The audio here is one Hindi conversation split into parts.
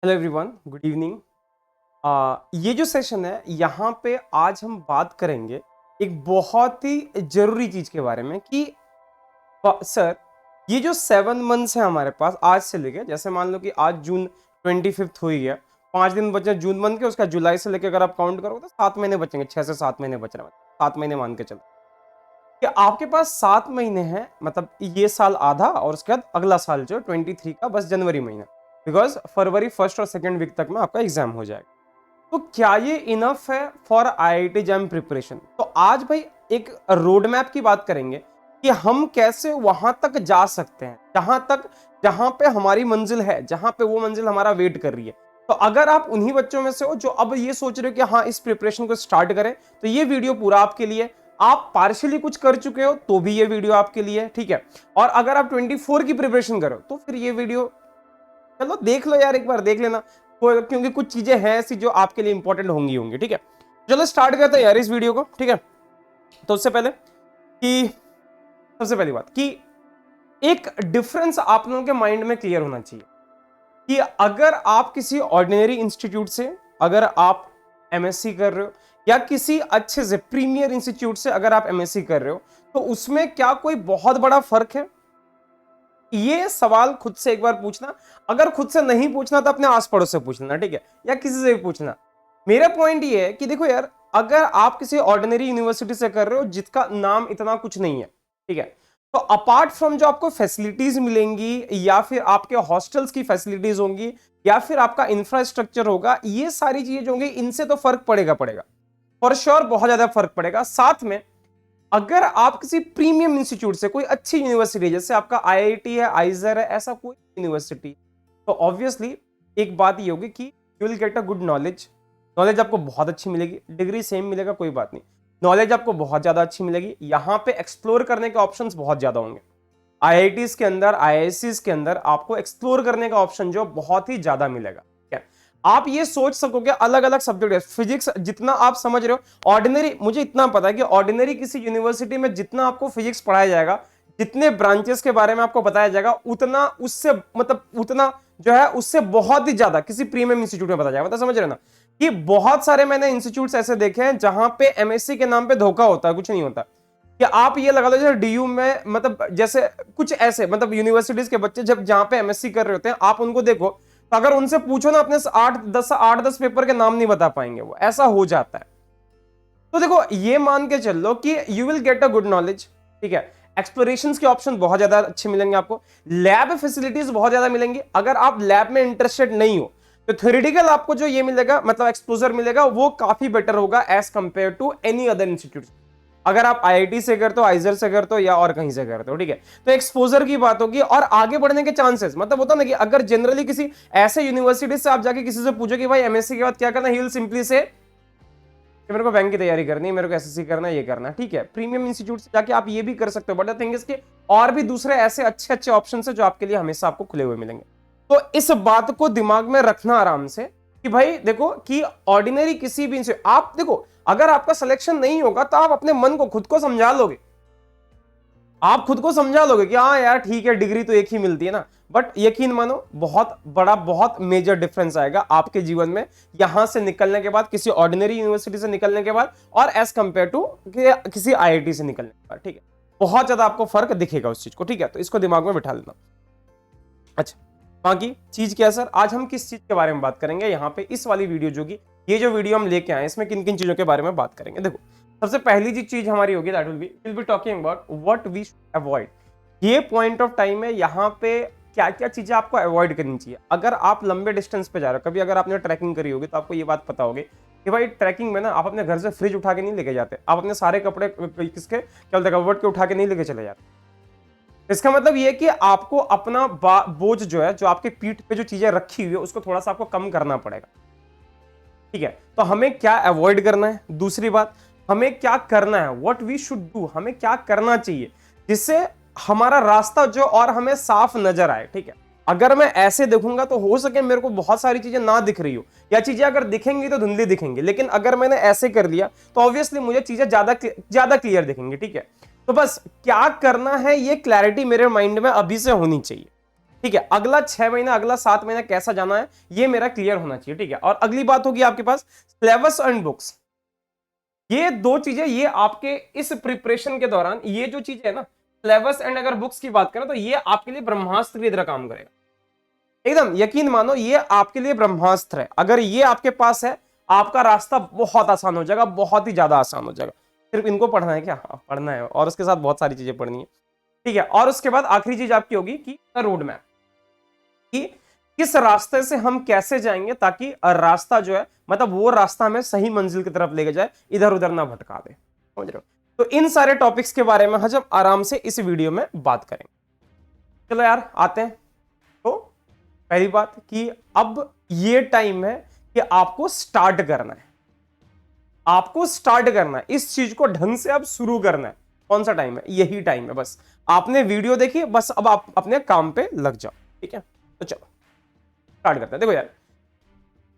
Hello everyone, good evening. ये जो सेशन है यहाँ पे आज हम बात करेंगे एक बहुत ही जरूरी चीज के बारे में कि सर, ये जो 7 मंथ्स है हमारे पास आज से लेके, जैसे मान लो कि आज जून 25 हो ही गया, 5 दिन बचे जून मंथ के। उसका जुलाई से लेके अगर आप काउंट करोगे तो 7 महीने बचेंगे, 6 से 7 महीने बच रहे हैं, 7 महीने मान के चलो कि आपके पास 7 महीने हैं। मतलब ये साल आधा और उसके बाद अगला साल जो 23 का बस जनवरी महीना, बिकॉज फरवरी फर्स्ट और सेकेंड वीक तक में आपका एग्जाम हो जाएगा। तो क्या ये इनफ है फॉर आईआईटी जैम प्रिपरेशन? तो आज भाई एक रोड मैप की बात करेंगे कि हम कैसे वहां तक जा सकते हैं जहां पे हमारी मंजिल है, जहां पे वो मंजिल हमारा वेट कर रही है। तो अगर आप उन्हीं बच्चों में से हो जो अब ये सोच रहे हो कि हाँ, इस प्रिपरेशन को स्टार्ट करें, तो ये वीडियो पूरा आपके लिए। आप पार्शियली कुछ कर चुके हो तो भी ये वीडियो आपके लिए, ठीक है। और अगर आप 24 की प्रिपरेशन करो तो फिर ये वीडियो चलो देख लो यार, एक बार देख लेना, क्योंकि कुछ चीजें हैं ऐसी जो आपके लिए इंपॉर्टेंट होंगी, ठीक है। चलो स्टार्ट करते हैं यार इस वीडियो को, ठीक है। तो उससे पहले कि सबसे पहली बात कि एक डिफरेंस आप लोगों के माइंड में क्लियर होना चाहिए कि अगर आप किसी ऑर्डिनरी इंस्टीट्यूट से अगर आप एमएससी कर रहे हो या किसी अच्छे से प्रीमियर इंस्टीट्यूट से अगर आप एमएससी कर रहे हो, तो उसमें क्या कोई बहुत बड़ा फर्क है? ये सवाल खुद से एक बार पूछना। अगर खुद से नहीं पूछना तो अपने आस पड़ोस से पूछना, ठीक है, या किसी से भी पूछना। मेरा पॉइंट ये है कि देखो यार, अगर आप किसी ऑर्डिनरी यूनिवर्सिटी से कर रहे हो जिसका नाम इतना कुछ नहीं है, ठीक है, तो अपार्ट फ्रॉम जो आपको फैसिलिटीज मिलेंगी या फिर आपके हॉस्टल्स की फैसिलिटीज होंगी या फिर आपका इंफ्रास्ट्रक्चर होगा, ये सारी चीजें जो होंगी, इनसे तो फर्क पड़ेगा फॉर श्योर, बहुत ज्यादा फर्क पड़ेगा। साथ में अगर आप किसी प्रीमियम इंस्टीट्यूट से, कोई अच्छी यूनिवर्सिटी जैसे आपका आईआईटी है, आइजर है, ऐसा कोई यूनिवर्सिटी, तो ऑब्वियसली एक बात ये होगी कि you will get a good knowledge. Knowledge आपको बहुत अच्छी मिलेगी, डिग्री सेम मिलेगा, कोई बात नहीं, नॉलेज आपको बहुत ज्यादा अच्छी मिलेगी। यहां पे एक्सप्लोर करने के ऑप्शंस बहुत ज्यादा होंगे। आईआईटीज के अंदर, आईआईसीज के अंदर आपको एक्सप्लोर करने का ऑप्शन जो बहुत ही ज्यादा मिलेगा। आप ये सोच सकोगे अलग अलग सब्जेक्ट है, फिजिक्स जितना आप समझ रहे हो ऑर्डिनरी, मुझे इतना पता है कि ऑर्डिनरी किसी यूनिवर्सिटी में जितना आपको फिजिक्स पढ़ाया जाएगा, जितने ब्रांचेस के बारे में आपको बताया जाएगा, उतना उससे मतलब उतना जो है उससे बहुत ही ज्यादा किसी प्रीमियम इंस्टीट्यूट में बताया जाएगा। मतलब समझ रहे ना कि बहुत सारे मैंने इंस्टीट्यूट्स ऐसे देखे हैं जहां पे एमएससी के नाम पे धोखा होता है, कुछ नहीं होता। कि आप ये लगा लो जैसे डीयू में, मतलब जैसे कुछ ऐसे मतलब यूनिवर्सिटीज के बच्चे जब जहां पे एमएससी कर रहे होते हैं, आप उनको देखो तो अगर उनसे पूछो ना, अपने 8-10 पेपर के नाम नहीं बता पाएंगे, वो ऐसा हो जाता है। तो देखो ये मान के चल लो कि you will get a good knowledge, ठीक है। एक्सप्लोरेशंस के ऑप्शन बहुत ज्यादा अच्छे मिलेंगे आपको, लैब फैसिलिटीज बहुत ज्यादा मिलेंगी। अगर आप लैब में इंटरेस्टेड नहीं हो तो थ्योरेटिकल आपको जो ये मिलेगा, मतलब एक्सपोजर मिलेगा, वो काफी बेटर होगा as compare to any other institute. अगर आप आईआईटी से करते हो, आइजर से करते हो या और कहीं से करते हो, ठीक है, तो एक्सपोजर की बात होगी और आगे बढ़ने के चांसेस, मतलब होता ना कि अगर जनरली किसी ऐसे यूनिवर्सिटी से आप जाके किसी से पूछो कि भाई एमएससी के बाद क्या करना, ही विल सिंपली से कि मेरे को बैंक की तैयारी करनी है, मेरे को एसएससी करना है, ये करना है, ठीक है। प्रीमियम इंस्टीट्यूट से जाके आप ये भी कर सकते हो, बट द थिंग इज कि और भी दूसरे ऐसे अच्छे अच्छे ऑप्शन है जो आपके लिए हमेशा आपको खुले हुए मिलेंगे। तो इस बात को दिमाग में रखना आराम से कि भाई देखो कि ऑर्डिनरी किसी भी आप देखो, अगर आपका सिलेक्शन नहीं होगा तो आप अपने मन को खुद को समझा लोगे, आप खुद को समझा लोगे कि हाँ यार ठीक है, डिग्री तो एक ही मिलती है ना। बट यकीन मानो बहुत बड़ा, बहुत मेजर डिफरेंस आएगा आपके जीवन में यहां से निकलने के बाद, किसी ऑर्डिनरी यूनिवर्सिटी से निकलने के बाद और एज कंपेयर टू किसी आईआईटी से निकलने के बाद, ठीक है। बहुत ज्यादा आपको फर्क दिखेगा उस चीज को, ठीक है। तो इसको दिमाग में बिठा लेना। अच्छा, बाकी चीज क्या है सर, आज हम किस चीज के बारे में बात करेंगे यहाँ पे इस वाली वीडियो जो कि ये जो वीडियो हम लेके आए, इसमें किन किन चीजों के बारे में बात करेंगे। देखो सबसे पहली जी चीज हमारी होगी that will be talking about what we should avoid. ये पॉइंट ऑफ टाइम है, यहाँ पे क्या क्या चीजें आपको अवॉइड करनी चाहिए। अगर आप लंबे डिस्टेंस पे जा रहे हो, कभी अगर आपने ट्रैकिंग करी होगी तो आपको ये बात पता होगी कि भाई ट्रैकिंग में ना आप अपने घर से फ्रिज उठा के नहीं लेके जाते, आप अपने सारे कपड़े किसके क्या बोलते हैं कवर्ड के उठा के नहीं लेके चले जाते। इसका मतलब ये कि आपको अपना बोझ जो है, जो आपके पीठ पे जो चीजें रखी हुई है, उसको थोड़ा सा आपको कम करना पड़ेगा, ठीक है। तो हमें क्या अवॉइड करना है, दूसरी बात हमें क्या करना है, व्हाट वी शुड डू, हमें क्या करना चाहिए जिससे हमारा रास्ता जो और हमें साफ नजर आए, ठीक है। अगर मैं ऐसे देखूंगा तो हो सके मेरे को बहुत सारी चीजें ना दिख रही हो, या चीजें अगर दिखेंगी तो धुंधली दिखेंगी, लेकिन अगर मैंने ऐसे कर लिया तो ऑब्वियसली मुझे चीजें ज्यादा क्लियर दिखेंगी, ठीक है। तो बस क्या करना है ये क्लैरिटी मेरे माइंड में अभी से होनी चाहिए। ठीक है, अगला 6 महीना, अगला 7 महीना कैसा जाना है ये मेरा क्लियर होना चाहिए। ठीक है, और अगली बात होगी आपके पास सिलेबस एंड बुक्स। ये दो चीजें, ये आपके इस प्रिपरेशन के दौरान ये जो चीज है ना, सिलेबस एंड अगर बुक्स की बात करें तो ये आपके लिए ब्रह्मास्त्र की तरह काम करेगा। एकदम यकीन मानो ये आपके लिए ब्रह्मास्त्र है। अगर ये आपके पास है, आपका रास्ता बहुत आसान हो जाएगा, बहुत ही ज्यादा आसान हो जाएगा। सिर्फ इनको पढ़ना है क्या? हाँ, पढ़ना है, और उसके साथ बहुत सारी चीजें पढ़नी है। ठीक है, और उसके बाद आखिरी चीज आपकी होगी कि रोड मैप, कि किस रास्ते से हम कैसे जाएंगे ताकि रास्ता जो है, मतलब वो रास्ता हमें सही मंजिल की तरफ लेके जाए, इधर उधर ना भटका दे। समझ रहे हो? तो इन सारे टॉपिक्स के बारे में हम आराम से इस वीडियो में बात करेंगे। चलो यार आते हैं। तो पहली बात कि अब ये टाइम है कि आपको स्टार्ट करना है, आपको स्टार्ट करना है, इस चीज को ढंग से अब शुरू करना है। कौन सा टाइम है? यही टाइम है। बस आपने वीडियो देखी, बस अब आप अपने काम पे लग जाओ। ठीक है, तो चलो स्टार्ट करते हैं। देखो यार,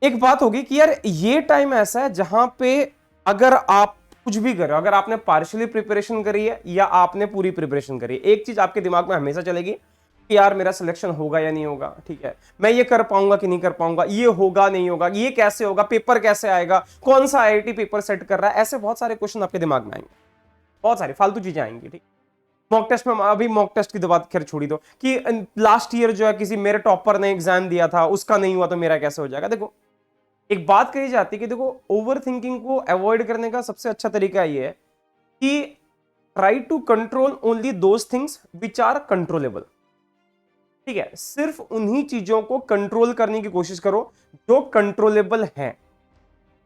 एक बात होगी कि यार ये टाइम ऐसा है जहां पे अगर आप कुछ भी कर रहे हो, अगर आपने पार्शियली प्रिपरेशन करी है या आपने पूरी प्रिपरेशन करी है, एक चीज आपके दिमाग में हमेशा चलेगी कि यार मेरा सिलेक्शन होगा या नहीं होगा। ठीक है, मैं ये कर पाऊंगा कि नहीं कर पाऊंगा, ये होगा नहीं होगा, ये कैसे होगा, पेपर कैसे आएगा, कौन सा आईआईटी पेपर सेट कर रहा है, ऐसे बहुत सारे क्वेश्चन आपके दिमाग में आएंगे, बहुत सारी फालतू चीजें आएंगी। ठीक, मॉक टेस्ट में, अभी मॉक टेस्ट की तो बात खैर छोड़ी दो कि लास्ट ईयर जो है किसी मेरे टॉपर ने एग्जाम दिया था, उसका नहीं हुआ तो मेरा कैसे हो जाएगा। देखो एक बात कही जाती है कि देखो ओवर थिंकिंग को अवॉइड करने का सबसे अच्छा तरीका ये है कि try to control only those things which are controllable. ठीक है, सिर्फ उन्हीं चीजों को कंट्रोल करने की कोशिश करो जो कंट्रोलेबल है।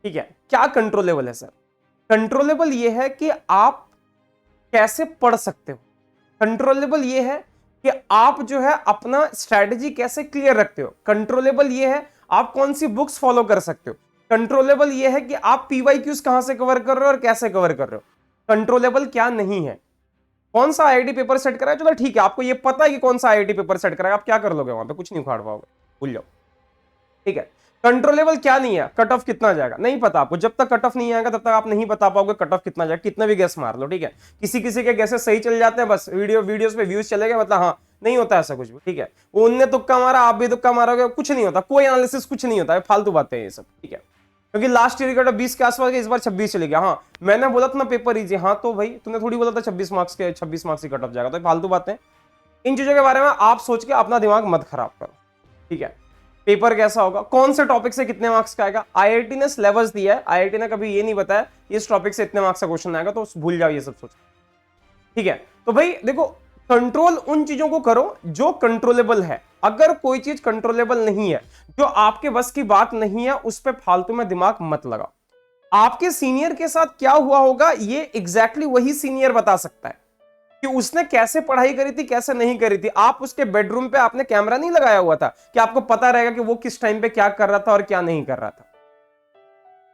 ठीक है, क्या कंट्रोलेबल है सर? कंट्रोलेबल ये है कि आप कैसे पढ़ सकते हो, कंट्रोलेबल ये है कि आप जो है अपना स्ट्रेटजी कैसे क्लियर रखते हो, कंट्रोलेबल ये है आप कौन सी बुक्स फॉलो कर सकते हो, कंट्रोलेबल ये है कि आप पीवाईक्यूज कहां से कवर कर रहे हो और कैसे कवर कर रहे हो। कंट्रोलेबल क्या नहीं है? कौन सा आईआईटी पेपर सेट कराया, चलो ठीक है, आपको ये पता है कि कौन सा आईआईटी पेपर सेट कराया, आप क्या कर लोगे वहां पे? कुछ नहीं उखाड़ पाओगे, भूल जाओ। ठीक है, कंट्रोलेबल क्या नहीं है? कट ऑफ कितना जाएगा नहीं पता आपको, जब तक कट ऑफ नहीं आएगा तब तक आप नहीं बता पाओगे कट ऑफ कितना जाएगा, कितना भी गैस मार लो। ठीक है, किसी किसी के गैसेस सही चल जाते हैं, बस वीडियोस पे व्यूज चले गए, मतलब हाँ नहीं होता ऐसा कुछ भी। ठीक है, वो उनने तुक्का मारा, आप भी तुक्का मारोगे, कुछ नहीं होता, कोई एनालिसिस कुछ नहीं होता है, फालतू बातें ये सब। ठीक है, क्योंकि लास्ट ईयर कट ऑफ 20 के आसपास गया, इस बार 26 चले गया। हाँ मैंने बोला था ना पेपर इजी, हाँ तो भाई तूने थोड़ी बोला था 26 मार्क्स की कट ऑफ जाएगा, तो फालतू बातें। इन चीजों के बारे में आप सोच के अपना दिमाग मत खराब करो। ठीक है, पेपर कैसा होगा, कौन से टॉपिक से कितने मार्क्स का आएगा, आईआईटी ने सिलेबस दिया है, आईआईटी ने कभी ये नहीं बताया इस टॉपिक से इतने मार्क्स का क्वेश्चन आएगा, तो भूल जाओ ये सब सोच। ठीक है, तो भाई देखो कंट्रोल उन चीजों को करो जो कंट्रोलेबल है। अगर कोई चीज कंट्रोलेबल नहीं है, जो आपके बस की बात नहीं है, उस पर फालतू में दिमाग मत लगाओ। आपके सीनियर के साथ क्या हुआ होगा ये एग्जैक्टली वही सीनियर बता सकता है कि उसने कैसे पढ़ाई करी थी, कैसे नहीं करी थी। आप उसके बेडरूम पे आपने कैमरा नहीं लगाया हुआ था कि आपको पता रहेगा कि वो किस टाइम पे क्या कर रहा था और क्या नहीं कर रहा था।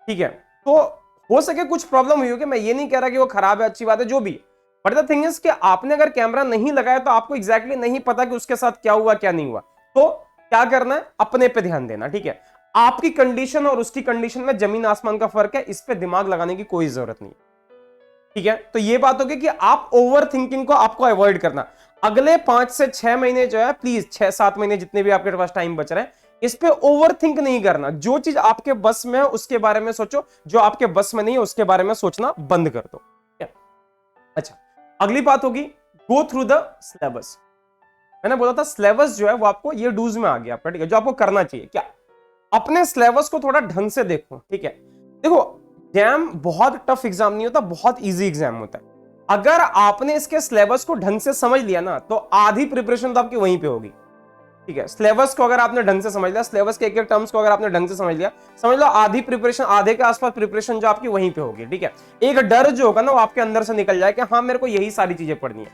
ठीक है, तो हो सके कुछ प्रॉब्लम हुई होगी, मैं ये नहीं कह रहा कि वो खराब है, अच्छी बात है, जो भी, बट द थिंग इज कि आपने अगर कैमरा नहीं लगाया तो आपको एग्जैक्टली नहीं पता कि उसके साथ क्या हुआ क्या नहीं हुआ। तो क्या करना है, अपने पे ध्यान देना। ठीक है, आपकी कंडीशन और उसकी कंडीशन में जमीन आसमान का फर्क है, इस पे दिमाग लगाने की कोई जरूरत नहीं। ठीक है, तो ये बात होगी कि आप ओवर थिंकिंग को आपको अवॉइड करना। अगले 5 से 6 महीने जो है, प्लीज 6-7 महीने जितने भी आपके पास टाइम बच रहे हैं, इस पे ओवर थिंक नहीं करना। जो चीज आपके बस में है उसके बारे में सोचो, जो आपके बस में नहीं है उसके बारे में सोचना बंद कर दो। अच्छा, अगली बात होगी गो थ्रू द सिलेबस। मैंने बोला था सिलेबस जो है वो आपको ये डूज में आ गया आपका। ठीक है, जो आपको करना चाहिए क्या, अपने सिलेबस को थोड़ा ढंग से देखो। ठीक है, देखो एग्जाम बहुत टफ एग्जाम नहीं होता, बहुत इजी एग्जाम होता है। अगर आपने इसके सिलेबस को ढंग से समझ लिया ना, तो आधी प्रिपरेशन तो आपकी वहीं पे होगी। ठीक है, सिलेबस को अगर आपने ढंग से समझ लिया, सिलेबस के एक एक टर्म्स को अगर आपने ढंग से समझ लिया, समझ लो आधी प्रिपरेशन, आधे के आसपास प्रिपरेशन जो आपकी वहीं पे होगी। ठीक है, एक डर जो होगा ना वो आपके अंदर से निकल जाए कि हाँ मेरे को यही सारी चीजें पढ़नी है।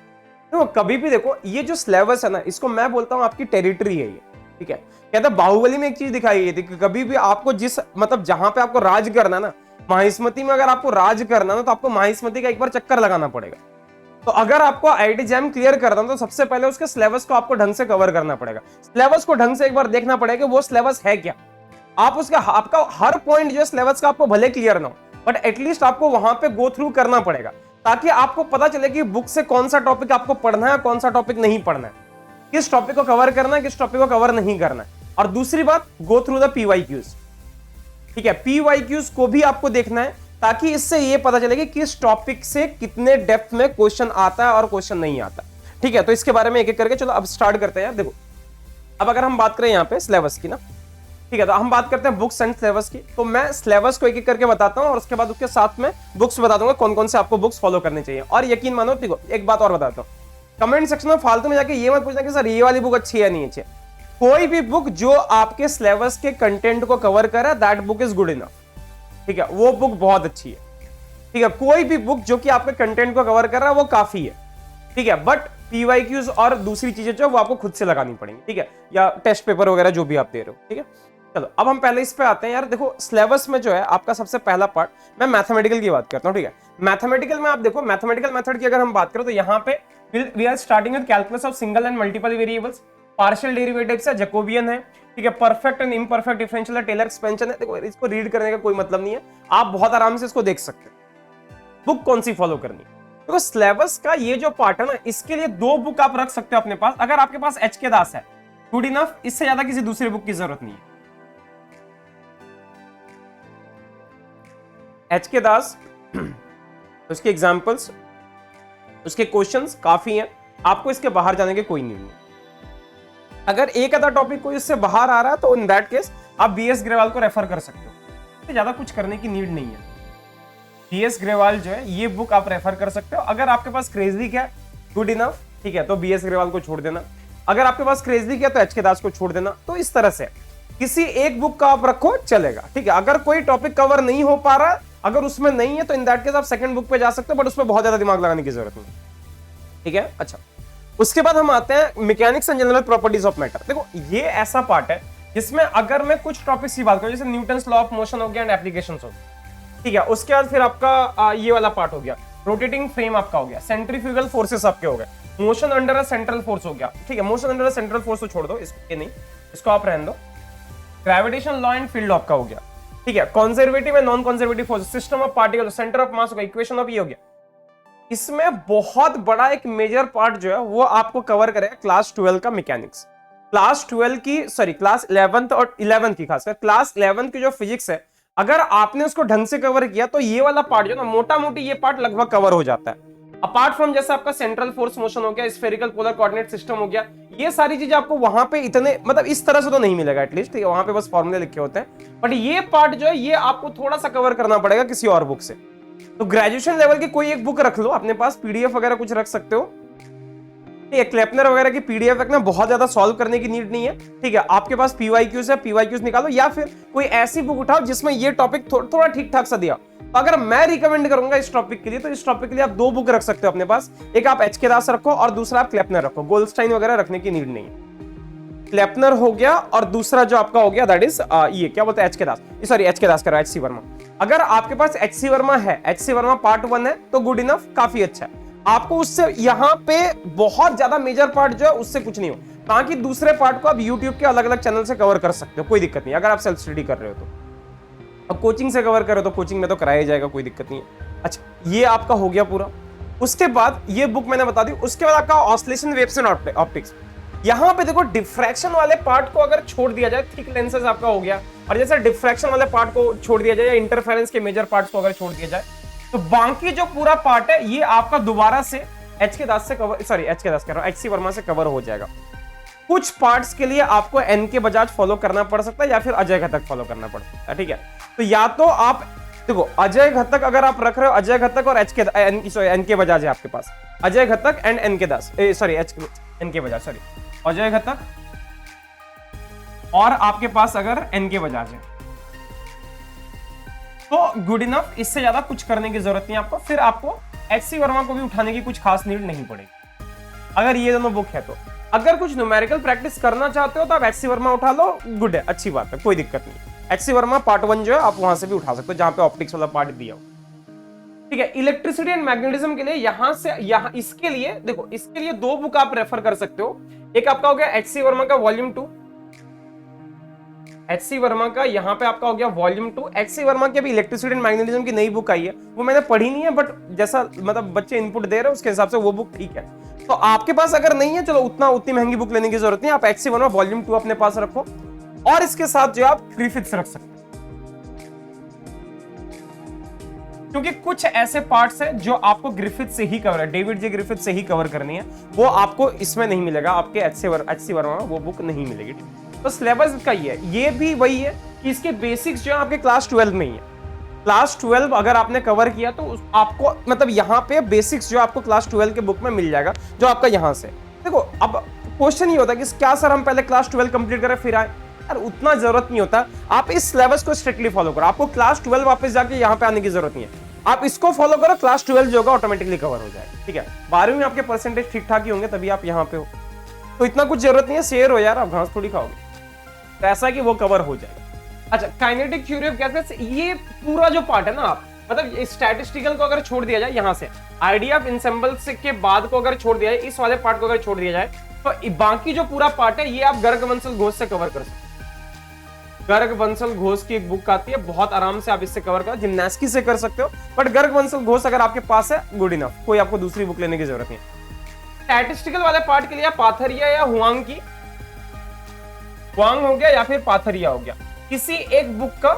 तो कभी भी देखो ये जो सिलेबस है ना, इसको मैं बोलता हूँ आपकी टेरिटरी है ये। ठीक है, कहता बाहुबली में एक चीज दिखाई गई थी कि कभी भी आपको जिस, मतलब जहां पे आपको राज करना ना, माहिस्मती में अगर आपको राज करना ना, तो आपको माहिस्मती का एक बार चक्कर लगाना पड़ेगा। तो अगर आपको आईआईटी जैम क्लियर करना तो सबसे पहले उसके सिलेबस को आपको ढंग से कवर करना पड़ेगा। सिलेबस को ढंग से एक बार देखना पड़ेगा वो सिलेबस है क्या। आप उसका, आपका हर पॉइंट जो है सिलेबस का आपको भले क्लियर ना हो, बट एटलीस्ट आपको वहां पे गो थ्रू करना पड़ेगा, ताकि आपको पता चले कि बुक से कौन सा टॉपिक आपको पढ़ना है, कौन सा टॉपिक नहीं पढ़ना है। किस टॉपिक को कवर करना है, किस टॉपिक को कवर नहीं करना है। और दूसरी बात, गो थ्रू द पीवाईक्यूज। ठीक है, पीवाईक्यूज को भी आपको देखना है ताकि इससे ये पता चले कि किस टॉपिक से कितने डेप्थ में क्वेश्चन आता है और क्वेश्चन नहीं आता। ठीक है, तो इसके बारे में एक एक करके चलो अब स्टार्ट करते हैं यार। देखो अब अगर हम बात करें यहाँ पे सिलेबस की ना, ठीक है, तो हम बात करते हैं बुक्स एंड सिलेबस की। तो मैं सिलेबस को एक एक करके बताता हूँ और उसके बाद उसके साथ में बुक्स बता दूंगा कौन कौन से आपको बुक्स फॉलो करनी चाहिए। और यकीन मानो, देखो एक बात और बताता हूँ, कमेंट सेक्शन में फालतू में जाके ये मत पूछना कि सर ये वाली बुक अच्छी है नहीं अच्छी है। कोई भी बुक जो आपके सिलेबस के कंटेंट को कवर करे, that book is good enough. ठीक है, वो बुक बहुत अच्छी है। ठीक है, कोई भी बुक जो कि आपके कंटेंट को कवर कर रहा है वो काफी है। ठीक है, बट पीवाईक्यूज और दूसरी चीजें जो वो आपको खुद से लगानी पड़ेंगी। ठीक है, या टेस्ट पेपर वगैरह जो भी आप दे रहे हो। ठीक है, चलो अब हम पहले इस पे आते हैं यार। देखो सिलेबस में जो है आपका सबसे पहला पार्ट, मैं मैथमेटिकल की बात करता हूँ। ठीक है, मैथमेटिकल में आप देखो, मैथमेटिकल मेथड की अगर हम बात करें तो यहाँ पे we are starting with calculus of single and multiple variables, partial derivatives है, जैकोबियन है। ठीक है, परफेक्ट एंड इम्परफेक्ट डिफरेंशियल है, टेलर एक्सपेंशन है। देखो इसको रीड करने का कोई मतलब नहीं है, आप बहुत आराम से इसको देख सकते हो। बुक कौन सी फॉलो करनी है, देखो सिलेबस का ये जो पार्ट है ना, इसके लिए 2 बुक आप रख सकते हो अपने पास। अगर आपके पास एच के दास है, गुड इनफ, इससे ज्यादा किसी दूसरे बुक की जरूरत नहीं है। एच के दास, उसके एग्जाम्पल्स, उसके क्वेश्चंस काफी हैं, आपको इसके बाहर जाने के कोई नहीं है। अगर एक आधा टॉपिक कोई इससे बाहर आ रहा है तो इन दैट केस आप बीएस ग्रेवाल को रेफर कर सकते हो, तो ज्यादा कुछ करने की नीड नहीं है। बीएस ग्रेवाल जो है ये बुक आप रेफर कर सकते हो। अगर आपके पास क्रेजी है, गुड इनफ, ठीक है, तो बीएस ग्रेवाल को छोड़ देना। अगर आपके पास क्रेजी है तो एच के दास को छोड़ देना। तो इस तरह से किसी एक बुक का आप रखो, चलेगा। ठीक है, अगर कोई टॉपिक कवर नहीं हो पा रहा, अगर उसमें नहीं है तो इन दैट केस आप सेकंड बुक पे जा सकते हो, बट उसमें बहुत ज्यादा दिमाग लगाने की जरूरत नहीं। ठीक है, अच्छा उसके बाद हम आते हैं mechanics and general properties of matter. देखो ये ऐसा पार्ट है जिसमें अगर मैं कुछ टॉपिक्स की बात करूं, जैसे न्यूटन्स लॉ ऑफ मोशन हो गया एंड एप्लीकेशंस हो गया। ठीक है, उसके बाद फिर आपका ये वाला पार्ट हो गया, रोटेटिंग फ्रेम आपका हो गया, सेंट्रीफ्यूगल फोर्सेस आपके हो गए, motion under a central force हो गया। ठीक है, motion under a central force तो छोड़ दो, इसको नहीं, इसको आप रहने दो। ग्रेविटेशन लॉ एंड फील्ड आपका हो गया। ठीक है, conservative and non conservative force, system of particle, centre of mass हो गया, इक्वेशन ऑफ ये हो गया। इसमें बहुत बड़ा एक मेजर पार्ट जो है वो आपको कवर करेगा क्लास 12 का मैकेनिक्स। क्लास 12 की, सॉरी क्लास 11th और 11th की, खासकर क्लास 11th की जो फिजिक्स है, अगर आपने उसको ढंग से कवर किया तो ये वाला पार्ट जो ना, मोटा मोटी ये पार्ट लगभग कवर हो जाता है। अपार्ट फ्रॉम जैसे आपका सेंट्रल फोर्स मोशन हो गया, स्फेरिकल पोलर कोऑर्डिनेट सिस्टम हो गया, ये सारी चीजें आपको वहां पे इतने मतलब इस तरह से तो नहीं मिलेगा एटलीस्ट। ठीक है, वहां पे बस फॉर्मूले लिखे होते हैं, बट ये पार्ट जो है ये आपको थोड़ा सा कवर करना पड़ेगा किसी और बुक से। तो ग्रेजुएशन लेवल की कोई एक बुक रख लो अपने पास, पीडीएफ वगैरह कुछ रख सकते हो। क्लेपनर वगैरह की पीडीएफ रखना, बहुत ज्यादा सॉल्व करने की नीड नहीं है। ठीक है, आपके पास पीवाईक्यूज है, पीवाईक्यूज निकालो, या फिर कोई ऐसी बुक उठाओ जिसमें ये टॉपिक थोड़ा ठीक ठाक सा दिया। तो अगर मैं रिकमेंड करूंगा इस टॉपिक के लिए, तो इस टॉपिक के लिए आप 2 बुक रख सकते हो अपने पास। एक आप एच के दास रखो और दूसरा आप क्लेपनर रखो, गोल्डस्टाइन वगैरह रखने की नीड नहीं है। क्लेपनर हो गया और दूसरा जो आपका हो गया दैट इज ये क्या बोलते हैं, एच के दास, सॉरी एच के दास करो, एच सी वर्मा। अगर आपके पास एच सी वर्मा है, एच सी वर्मा पार्ट 1 है, तो गुड इनफ, काफी अच्छा है। आपको उससे यहाँ पे बहुत ज्यादा मेजर पार्ट जो है उससे कुछ नहीं हो, ताकि दूसरे पार्ट को आप यूट्यूब के अलग अलग चैनल से कवर कर सकते हो, कोई दिक्कत नहीं। अगर आप सेल्फ स्टडी कर रहे हो तो, अब कोचिंग से कवर करो तो कोचिंग में तो कराया जाएगा, कोई दिक्कत नहीं है। अच्छा, ये आपका हो गया पूरा। उसके बाद ये बुक मैंने बता दी। उसके बाद आपका ऑसिलेशन वेव्स एंड ऑप्टिक्स। यहां पे देखो डिफ्रैक्शन वाले पार्ट को अगर छोड़ दिया जाए, थिक लेंसेज आपका हो गया, और जैसे डिफ्रैक्शन वाले पार्ट को छोड़ दिया जाए या इंटरफेरेंस के मेजर पार्ट्स को अगर छोड़ दिया जाए, तो बाकी जो पूरा पार्ट है ये आपका दोबारा से एच के दास से कवर, सॉरी एच के दास कह रहा हूं, एच सी वर्मा से कवर हो जाएगा। कुछ पार्ट्स के लिए आपको एन के बजाज फॉलो करना पड़ सकता है या फिर अजय घटक फॉलो करना पड़ सकता है। ठीक है, तो या तो आप देखो अजय घटक अगर आप रख रहे हो, अजय घटक और एन के बजाज है आपके पास, अजय घटक एंड एन के दास, सॉरी एन के बजाज, सॉरी अजय घटक और आपके पास अगर एन के बजाज है तो गुड इनफ, इससे ज्यादा कुछ करने की जरूरत नहीं आपको। फिर आपको एच सी वर्मा को भी उठाने की कुछ खास नीड नहीं पड़ेगी अगर ये दोनों बुक है तो। अगर कुछ न्यूमेरिकल प्रैक्टिस करना चाहते हो तो आप एच सी वर्मा उठा लो, गुड है, अच्छी बात है, कोई दिक्कत नहीं। एच सी वर्मा पार्ट 1 जो है आप वहां से भी उठा सकते हो, जहां पे ऑप्टिक्स वाला पार्ट दिया हो। ठीक है, इलेक्ट्रिसिटी एंड मैग्नेटिज्म के लिए यहां से यहां, इसके लिए देखो, इसके लिए 2 बुक आप रेफर कर सकते हो। एक आपका हो गया एच सी वर्मा का वॉल्यूम 2, एच.सी. वर्मा का यहाँ पे आपका हो गया वॉल्यूम 2। एच.सी. वर्मा की अभी इलेक्ट्रिसिटी एंड मैग्नेटिज्म की नई बुक आई है, वो मैंने पढ़ी नहीं है, बट जैसा मतलब बच्चे इनपुट दे रहे हैं उसके हिसाब से वो बुक ठीक है। तो आपके पास अगर नहीं है, चलो उतनी महंगी बुक लेने की जरूरत नहीं, आप एच.सी. वर्मा वॉल्यूम 2 अपने पास रखो, और इसके साथ जो आप ग्रिफिथ्स रख सकते हैं, क्योंकि कुछ ऐसे पार्ट्स हैं जो आपको ग्रिफिथ से ही कवर है, डेविड जे ग्रिफिथ से ही कवर करनी है, वो आपको इसमें नहीं मिलेगा, आपके एच.सी. वर्मा में वो बुक नहीं मिलेगी। तो सिलेबस इसका ये भी वही है कि इसके बेसिक्स जो है आपके क्लास 12 में ही है। क्लास 12 अगर आपने कवर किया तो आपको मतलब यहाँ पे बेसिक्स जो आपको क्लास 12 के बुक में मिल जाएगा, जो आपका यहाँ से देखो। अब क्वेश्चन ये होता है कि क्या सर हम पहले क्लास 12 कंप्लीट करें फिर आए, यार उतना जरूरत नहीं होता। आप इस सिलेबस को स्ट्रिक्टली फॉलो करो, आपको क्लास 12 वापस जाके यहाँ पे आने की जरूरत नहीं है, आप इसको फॉलो करो, क्लास 12 जो होगा ऑटोमेटिकली कवर हो जाएगा, ठीक है। 12वीं में आपके परसेंटेज ठीक ठाक ही होंगे, तभी आप यहाँ पे हो, तो इतना कुछ जरूरत नहीं है, शेयर हो यार, आप घास थोड़ी खाओगे, तो ऐसा कि वो कवर हो जाएगा। अच्छा, काइनेटिक थ्योरी ऑफ गैसेस, ये पूरा जो पार्ट है ना, आप मतलब स्टैटिस्टिकल को अगर छोड़ दिया जाए, यहाँ से आइडिया ऑफ इंसेंबल्स के बाद को अगर छोड़ दिया जाए, इस वाले पार्ट को अगर छोड़ दिया जाए, तो बाकी जो पूरा पार्ट है ये आप गर्ग बंसल घोष से कवर कर सकते हैं। गर्ग बंसल घोष की एक बुक आती है, बहुत आराम से आप इससे कवर कर, जिम्नास्टी से कर सकते हो, बट गर्ग बंसल घोष अगर आपके पास है, गुड इनफ, कोई आपको दूसरी बुक लेने की जरूरत नहीं। स्टैटिस्टिकल वाले पार्ट के लिए पाथरिया या हुआंग की, हुआंग हो गया या फिर पाथरिया हो गया, किसी एक बुक का,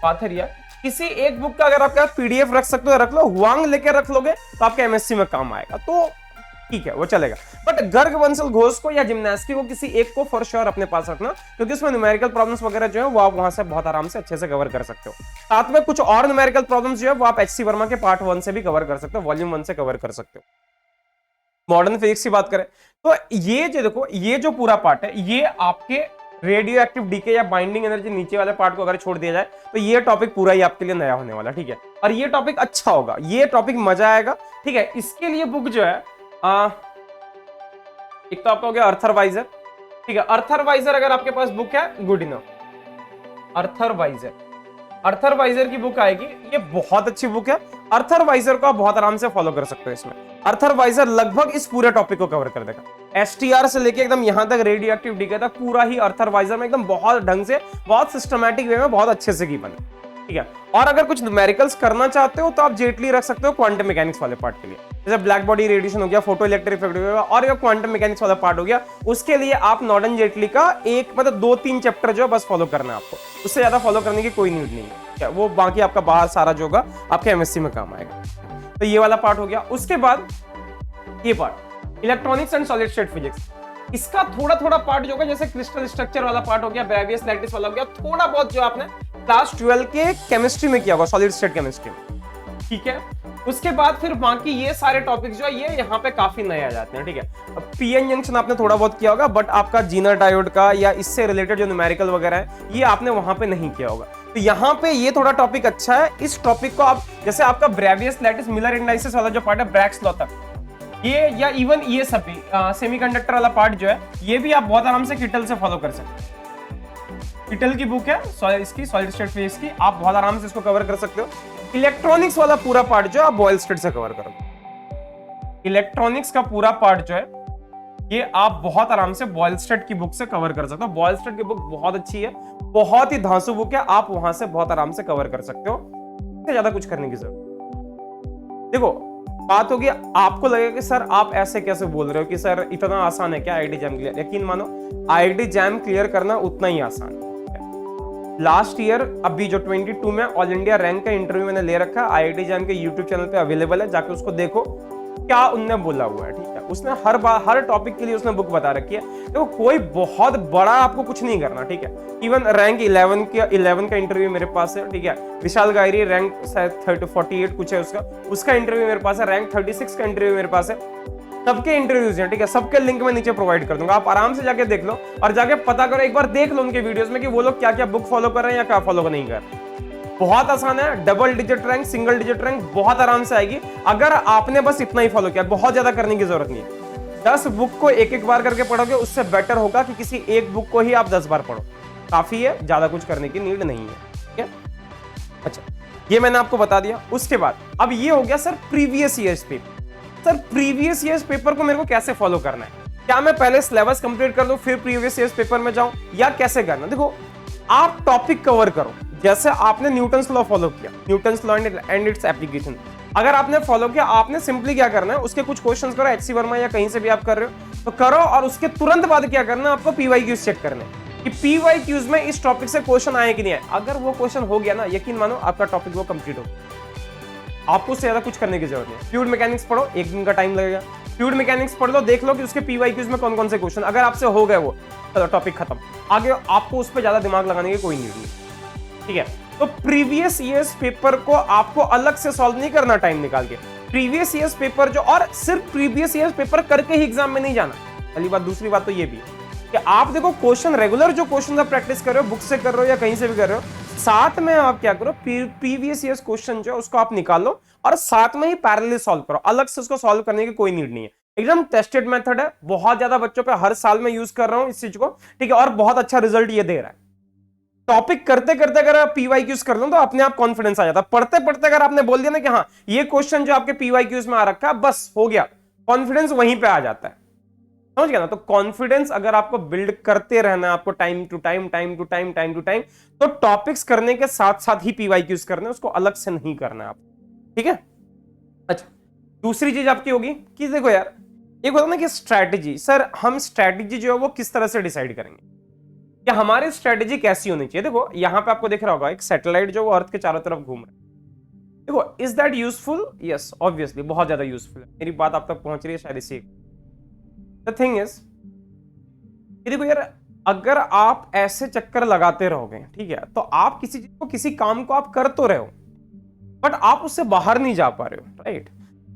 पाथरिया किसी एक बुक का अगर आपका पीडीएफ रख सकते हो रख लो, हुआंग लेके रख लोगे तो आपके एमएससी में काम आएगा, तो ठीक है वो चलेगा। बट गर्ग बंसल घोष को या जिम्नास्टी को किसी एक को फॉर श्योर अपने पास रखना, क्योंकि उसमें न्यूमेरिकल प्रॉब्लम्स वगैरह जो है वो आप वहां से बहुत आराम से अच्छे से कवर कर सकते हो। साथ में कुछ और न्यूमेरिकल प्रॉब्लम्स जो है वो आप एच.सी. वर्मा के पार्ट 1 से भी कवर कर सकते हो, वॉल्यूम 1 से कवर कर सकते हो। मॉडर्न फिजिक्स की बात करें तो ये जो देखो, ये जो पूरा पार्ट है ये आपके रेडियो एक्टिव डीके या बाइंडिंग एनर्जी नीचे वाले पार्ट को अगर छोड़ दिया जाए तो ये टॉपिक पूरा ही आपके लिए नया होने वाला, ठीक है। और ये टॉपिक अच्छा होगा, ये टॉपिक मजा आएगा, ठीक है। इसके लिए बुक जो है एक तो आपका हो गया अर्थरवाइजर, ठीक है। अर्थरवाइजर अगर आपके पास बुक है, गुड इनफ। अर्थरवाइजर की बुक आएगी, ये बहुत अच्छी बुक है। अर्थरवाइजर को आप बहुत आराम से फॉलो कर सकते हो, इसमें अर्थरवाइजर लगभग इस पूरे टॉपिक को कवर कर देगा, एसटीआर से लेके एकदम यहां तक रेडियो एक्टिव डीके तक पूरा ही अर्थरवाइजर में एकदम बहुत ढंग से, बहुत सिस्टमैटिक वे में बहुत अच्छे से गिवन है, ठीक है। और अगर कुछ न्यूमेरिकल्स करना चाहते हो तो आप जेटली रख सकते हो क्वांटम मैकेनिक्स वाले पार्ट के लिए, जैसे ब्लैक बॉडी रेडिएशन हो गया, फोटो इलेक्ट्रिक इफेक्ट हो गया, और क्वांटम मैकेनिक्स वाला पार्ट हो गया, उसके लिए आप नॉर्डन जेटली का एक मतलब 2-3 चैप्टर जो है बस फॉलो करना है आपको, उससे ज्यादा फॉलो करने की कोई नीड नहीं है, वो बाकी आपका बाहर सारा जो होगा आपके एमएससी में काम आएगा। तो ये वाला पार्ट हो गया। उसके बाद ये part electronics and solid state physics, इसका थोड़ा थोड़ा पार्ट जो होगा, जैसे क्रिस्टल स्ट्रक्चर वाला पार्ट हो गया, ब्रेवियस लैटिस वाला हो गया, थोड़ा बहुत जो आपने क्लास 12 के केमिस्ट्री में किया होगा, सॉलिड स्टेट केमिस्ट्री में, ठीक है। उसके बाद फिर बाकी ये सारे टॉपिक जो है ये यहाँ पे काफी नए आ जाते हैं, ठीक है। अब पीएन जंक्शन आपने थोड़ा बहुत किया होगा, बट आपका जीनर डायोड का या इससे रिलेटेड जो न्यूमेरिकल वगैरह है ये आपने वहां पे नहीं किया होगा, तो यहाँ पे ये थोड़ा टॉपिक अच्छा है। इस टॉपिक को आप जैसे आपका ब्रेवियस लैटिस मिलर इंडाइसिस वाला जो पार्ट है, ब्रैग्स लॉ तक, ये या इवन ये सब भी सेमीकंडक्टर वाला पार्ट जो है ये भी आप बहुत आराम से किटल से फॉलो कर सकते हैं। किटल की बुक है इसकी सॉलिड स्टेट फिजिक्स की, आप बहुत आराम से इसको कवर कर सकते हो। इलेक्ट्रॉनिक्स वाला पूरा पार्ट जो आप बॉयल स्टेट से कवर करोगे, इलेक्ट्रॉनिक्स का पूरा पार्ट जो है ये आप बहुत आराम से बॉयल स्टेट की बुक से कवर कर सकते हो। बॉयल स्टेट की बुक बहुत अच्छी है, बहुत ही धांसू बुक है, आप वहां से बहुत आराम से कवर कर सकते हो, इससे ज्यादा कुछ करने की जरूरत। देखो बात होगी, आपको लगेगा कि सर आप ऐसे कैसे बोल रहे हो कि सर इतना आसान है क्या आईआईटी जैम क्लियर? यकीन मानो आईआईटी जैम क्लियर करना उतना ही आसान है। लास्ट ईयर अभी जो 22 में ऑल इंडिया रैंक का इंटरव्यू मैंने ले रखा है, आईआईटी जैम के यूट्यूब चैनल पे अवेलेबल है, जाके उसको देखो क्या उनने बोला हुआ है, ठीक है। उसने हर टॉपिक के लिए उसने बुक बता रखी है। देखो कोई बहुत बड़ा आपको कुछ नहीं करना, ठीक है। इवन रैंक 11 का इंटरव्यू मेरे पास है, ठीक है। विशाल गायरी रैंक 48 कुछ है उसका इंटरव्यू मेरे पास है, रैंक 36 का इंटरव्यू मेरे पास है। सबके इंटरव्यूज हैं, ठीक है। सबके लिंक मैं नीचे प्रोवाइड कर दूंगा, आप आराम से जाके देख लो और जाके पता करो, एक बार देख लो उनके वीडियोस में कि वो लोग क्या क्या बुक फॉलो कर रहे हैं या क्या फॉलो नहीं कर रहे। बहुत आसान है, double digit rank, single digit rank बहुत आराम से आएगी अगर आपने बस इतना ही फॉलो किया, बहुत ज्यादा करने की जरूरत नहीं है। 10 बुक को एक एक बार करके पढ़ोगे उससे बेटर होगा कि किसी एक बुक को ही आप 10 बार पढ़ो, काफी है, ज्यादा कुछ करने की नीड नहीं है, ठीक है। अच्छा ये मैंने आपको बता दिया। उसके बाद अब ये हो गया sir previous years paper. Sir previous years paper को मेरे को कैसे फॉलो करना है, क्या मैं पहले सिलेबस कंप्लीट कर दूं फिर प्रीवियस ईयर पेपर में जाऊं, या कैसे करना? देखो, आप टॉपिक कवर करो। जैसे आपने न्यूटन्स लॉ फॉलो किया, Newton's law and its application, अगर आपने फॉलो किया, आपने सिंपली क्या करना है, उसके कुछ क्वेश्चंस करो, एचसी वर्मा या कहीं से भी आप कर रहे हो तो करो, और उसके तुरंत बाद क्या करना है, आपको पीवाईक्यूज चेक करने कि पीवाईक्यूज में इस टॉपिक से क्वेश्चन आए कि नहीं आए। अगर वो क्वेश्चन हो गया ना, यकीन मानो आपका टॉपिक वो कंप्लीट हो, आपको उससे ज्यादा कुछ करने की जरूरत नहीं। फ्लूइड मैकेनिक्स पढ़ो, 1 दिन का टाइम लगेगा। फ्लूइड मैकेनिक्स पढ़ लो, देख लो कि उसके पीवाईक्यूज में कौन कौन से क्वेश्चन, अगर आपसे हो गए वो टॉपिक खत्म, आगे आपको उस पर ज्यादा दिमाग लगाने की कोई नीड नहीं। ठीक है, तो प्रीवियस ईयर्स पेपर को आपको अलग से सॉल्व नहीं करना टाइम निकाल के। प्रीवियस ईयर्स पेपर जो, और सिर्फ प्रीवियस ईयर्स पेपर करके ही एग्जाम में नहीं जाना, पहली बात। दूसरी बात तो ये भी है कि आप देखो क्वेश्चन रेगुलर जो क्वेश्चन आप प्रैक्टिस कर रहे हो, बुक से कर रहे हो या कहीं से भी कर रहे हो, साथ में आप क्या करो, प्रीवियस ईयर्स क्वेश्चन जो उसको आप निकालो और साथ में ही पैरेलली सॉल्व करो। अलग से उसको सॉल्व करने की कोई नीड नहीं है, एकदम टेस्टेड मेथड है, बहुत ज्यादा बच्चों पे हर साल में यूज कर रहा हूं इस चीज को। ठीक है, और बहुत अच्छा रिजल्ट ये दे रहा है। टॉपिक करते करते अगर आप पीवाईक्यूज कर लो तो अपने आप कॉन्फिडेंस आ जाता है। पढ़ते पढ़ते अगर आपने बोल दिया ना कि हाँ ये क्वेश्चन जो आपके पीवाईक्यूज में आ रखा है, बस हो गया, कॉन्फिडेंस वहीं पे आ जाता है। समझ गया ना? तो कॉन्फिडेंस अगर आपको बिल्ड करते रहना है, आपको टाइम टू टाइम तो टॉपिक्स करने के साथ साथ ही पीवाईक्यूज करने, उसको अलग से नहीं करना है आप। ठीक है, अच्छा, दूसरी चीज आपकी होगी कि देखो यार, एक होता है ना कि स्ट्रैटेजी, सर हम स्ट्रैटेजी जो है वो किस तरह से डिसाइड करेंगे, कि हमारी स्ट्रैटेजी कैसी होनी चाहिए। देखो यहां पे आपको दिख रहा होगा एक सैटेलाइट जो वो अर्थ के चारों तरफ घूम रहा है। देखो, is that useful? Yes, obviously बहुत ज्यादा यूजफुल है। मेरी बात आप तक पहुंच रही है शायद इसी। द थिंग इज, देखो यार, अगर आप ऐसे चक्कर लगाते रहोगे, ठीक है, तो आप किसी चीज को, किसी काम को आप कर तो रहे हो, बट आप उससे बाहर नहीं जा पा रहे हो, राइट?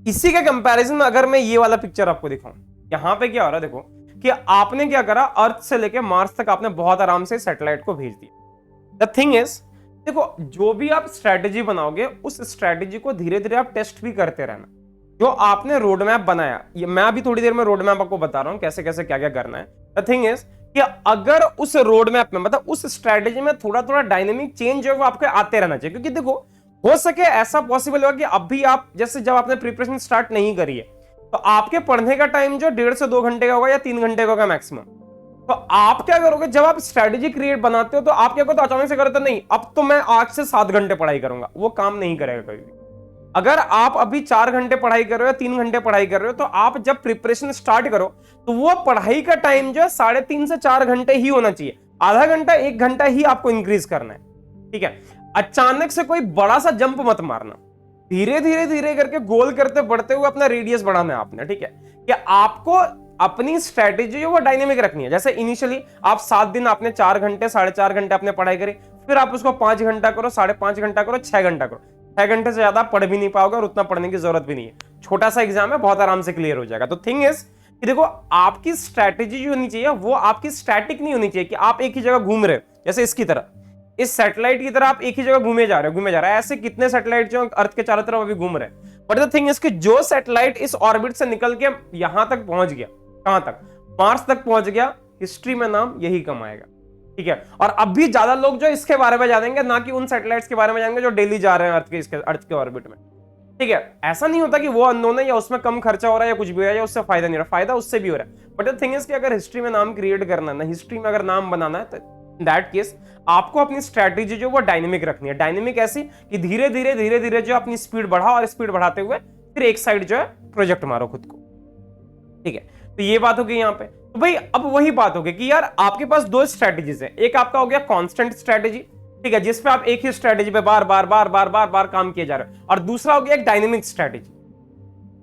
इसी के कंपैरिजन में अगर मैं ये वाला पिक्चर आपको दिखाऊं, यहां पे क्या हो रहा है, देखो कि आपने क्या करा, अर्थ से लेके मार्स तक आपने बहुत आराम से सैटेलाइट को भेज दिया। द थिंग इज, देखो जो भी आप स्ट्रैटेजी बनाओगे, उस स्ट्रैटेजी को धीरे धीरे आप टेस्ट भी करते रहना। जो आपने रोड मैप बनाया, ये मैं अभी थोड़ी देर में रोड मैप आपको बता रहा हूं कैसे कैसे क्या क्या करना है। द थिंग इज कि अगर उस रोड मैप में, मतलब उस स्ट्रैटेजी में थोड़ा थोड़ा डायनेमिक चेंज जो है वो आपको आते रहना चाहिए, क्योंकि देखो हो सके ऐसा पॉसिबल होगा कि अभी आप, जैसे जब आपने प्रिपरेशन स्टार्ट नहीं करी है, तो आपके पढ़ने का टाइम जो 1.5 से 2 घंटे का होगा या 3 घंटे का होगा मैक्सिमम। तो आप क्या करोगे, जब आप स्ट्रैटेजी क्रिएट बनाते हो तो आप क्या करो, तो अचानक से करते नहीं, अब तो मैं आज से 7 घंटे पढ़ाई करूंगा, वो काम नहीं करेगा कभी भी। अगर आप अभी 4 घंटे पढ़ाई कर रहे हो या 3 घंटे पढ़ाई कर रहे हो, तो आप जब प्रिपरेशन स्टार्ट करो तो वो पढ़ाई का टाइम जो है 3.5 से 4 घंटे ही होना चाहिए। आधा घंटा 1 घंटा ही आपको इंक्रीज करना है। ठीक है, अचानक से कोई बड़ा सा जंप मत मारना, धीरे धीरे धीरे करके गोल करते बढ़ते हुए अपना रेडियस बढ़ाना है आपने। ठीक है, कि आपको अपनी स्ट्रेटेजी वो डायनेमिक रखनी है। जैसे इनिशियली आप 7 दिन आपने 4 घंटे 4.5 घंटे आपने पढ़ाई करी, फिर आप उसको 5 घंटा करो, 5.5 घंटा करो, 6 घंटा करो। 6 घंटे से ज्यादा पढ़ भी नहीं पाओगे और उतना पढ़ने की जरूरत भी नहीं है, छोटा सा एग्जाम है, बहुत आराम से क्लियर हो जाएगा। तो थिंग इज कि देखो, आपकी स्ट्रेटेजी जो होनी चाहिए वो आपकी स्टैटिक नहीं होनी चाहिए कि आप एक ही जगह घूम रहे हो, जैसे इसकी तरह, इस सैटेलाइट की तरह आप एक ही जगह घूमे जा रहे हो। ऐसे कितने सैटेलाइट जो अर्थ के चारों तरफ अभी घूम रहे हैं। बट द थिंग इज कि जो सैटेलाइट इस ऑर्बिट से निकल के यहां तक पहुंच गया, कहां तक, मार्स तक पहुंच गया, हिस्ट्री में नाम यही कमाएगा। ठीक है, और अब भी ज्यादा लोग जो इसके बारे में जानेंगे, ना कि उन सैटेलाइट्स के बारे में जानेंगे जो डेली जा रहे हैं अर्थ के ऑर्बिट में। ठीक है, ऐसा नहीं होता कि वो अननोन है या उसमें कम खर्चा हो रहा है या कुछ भी है या उससे फायदा नहीं हो रहा, फायदा उससे भी हो रहा है। बट द थिंग इज कि अगर हिस्ट्री में नाम क्रिएट करना है ना, हिस्ट्री में अगर नाम बनाना है, तो इन दैट केस आपको अपनी स्ट्रैटेजी जो वो डायनेमिक रखनी है। डायनेमिक ऐसी कि धीरे धीरे जो अपनी स्पीड बढ़ाओ और स्पीड बढ़ाते हुए फिर एक साइड जो है प्रोजेक्ट मारो खुद को। ठीक है, तो ये बात हो गई यहाँ पे। तो भाई अब वही बात हो गई कि यार आपके पास 2 स्ट्रैटेजीज है। एक आपका हो गया कांस्टेंट स्ट्रैटेजी, ठीक है, जिसपे आप एक ही स्ट्रैटेजी पे बार बार काम किए जा रहे हो, और दूसरा हो गया एक डायनेमिक स्ट्रैटेजी।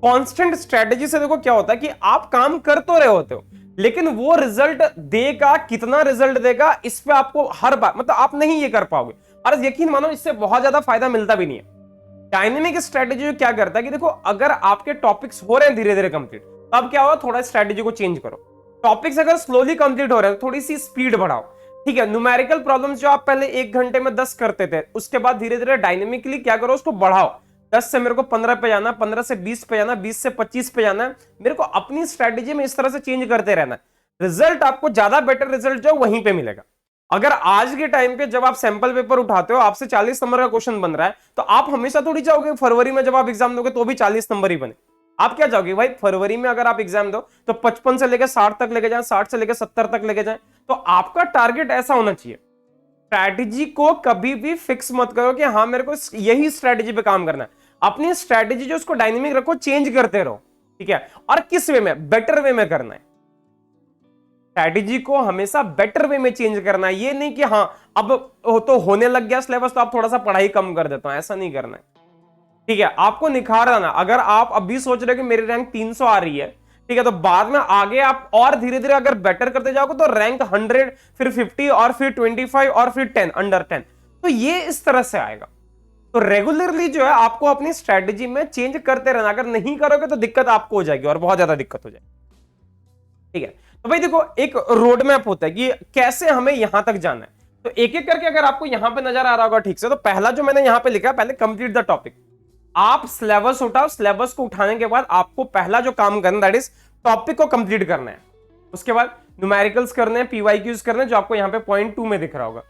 कांस्टेंट स्ट्रैटेजी से देखो क्या होता है कि आप काम कर तो रहे होते हो, लेकिन वो रिजल्ट देगा, कितना रिजल्ट देगा इस पे आपको हर बार, मतलब आप नहीं ये कर पाओगे, और यकीन मानो इससे बहुत ज्यादा फायदा मिलता भी नहीं है। डायनेमिक स्ट्रैटेजी क्या करता है कि देखो, अगर आपके टॉपिक्स हो रहे हैं धीरे धीरे कंप्लीट, तब क्या होगा, थोड़ा स्ट्रैटेजी को चेंज करो। टॉपिक्स अगर स्लोली कंप्लीट हो रहे हैं, थोड़ी सी स्पीड बढ़ाओ। ठीक है, न्यूमेरिकल प्रॉब्लम्स जो आप पहले 1 घंटे में 10 करते थे, उसके बाद धीरे धीरे डायनेमिकली क्या करो, उसको बढ़ाओ। 10 से मेरे को 15 पे जाना, 15 से 20 पे जाना, 20 से 25 पे जाना है। मेरे को अपनी स्ट्रैटेजी में इस तरह से चेंज करते रहना है। रिजल्ट आपको ज्यादा बेटर रिजल्ट जो वहीं पे मिलेगा। अगर आज के टाइम पे जब आप सैंपल पेपर उठाते हो, आपसे 40 नंबर का क्वेश्चन बन रहा है, तो आप हमेशा थोड़ी चाहोगे फरवरी में जब आप एग्जाम दोगे तो भी 40 नंबर ही बने। आप क्या चाहोगे भाई, फरवरी में अगर आप एग्जाम दो तो 55 से लेकर 60 तक लेके जाए, 60 से लेकर 70 तक लेके जाए, तो आपका टारगेट ऐसा होना चाहिए। स्ट्रैटेजी को कभी भी फिक्स मत करो कि हाँ मेरे को यही स्ट्रैटेजी पे काम करना है। अपनी स्ट्रैटेजी जो उसको डायनेमिक रखो, चेंज करते रहो, ठीक है। और किस वे में, बेटर वे में करना है। स्ट्रैटेजी को हमेशा बेटर वे में चेंज करना है, ये नहीं कि हाँ अब तो होने लग गया सिलेबस तो आप थोड़ा सा पढ़ाई कम कर देता हूं, ऐसा नहीं करना है, ठीक है। आपको निखार आना, अगर आप अभी सोच रहे हो कि मेरी रैंक 300 आ रही है, ठीक है, तो बाद में आगे आप और धीरे धीरे अगर बेटर करते जाओगे तो रैंक 100, फिर 50 और फिर 25 और फिर 10, अंडर 10, तो ये इस तरह से आएगा। तो रेगुलरली जो है आपको अपनी स्ट्रैटेजी में चेंज करते रहना, अगर नहीं करोगे तो दिक्कत आपको हो जाएगी और बहुत ज्यादा दिक्कत हो जाएगी, ठीक है। तो भाई देखो, एक रोड मैप होता है कि कैसे हमें यहां तक जाना है। तो एक एक करके अगर आपको यहां पे नजर आ रहा होगा ठीक से, तो पहला जो मैंने यहां पे लिखा, पहले कंप्लीट द टॉपिक। आप सिलेबस उठाओ, सिलेबस को उठाने के बाद आपको पहला जो काम करना, दैट इज टॉपिक को कंप्लीट करना है। उसके बाद न्यूमेरिकल्स करने हैं, पीवाईक्यूज करने हैं, जो आपको यहां पे पॉइंट 2 में दिख रहा होगा।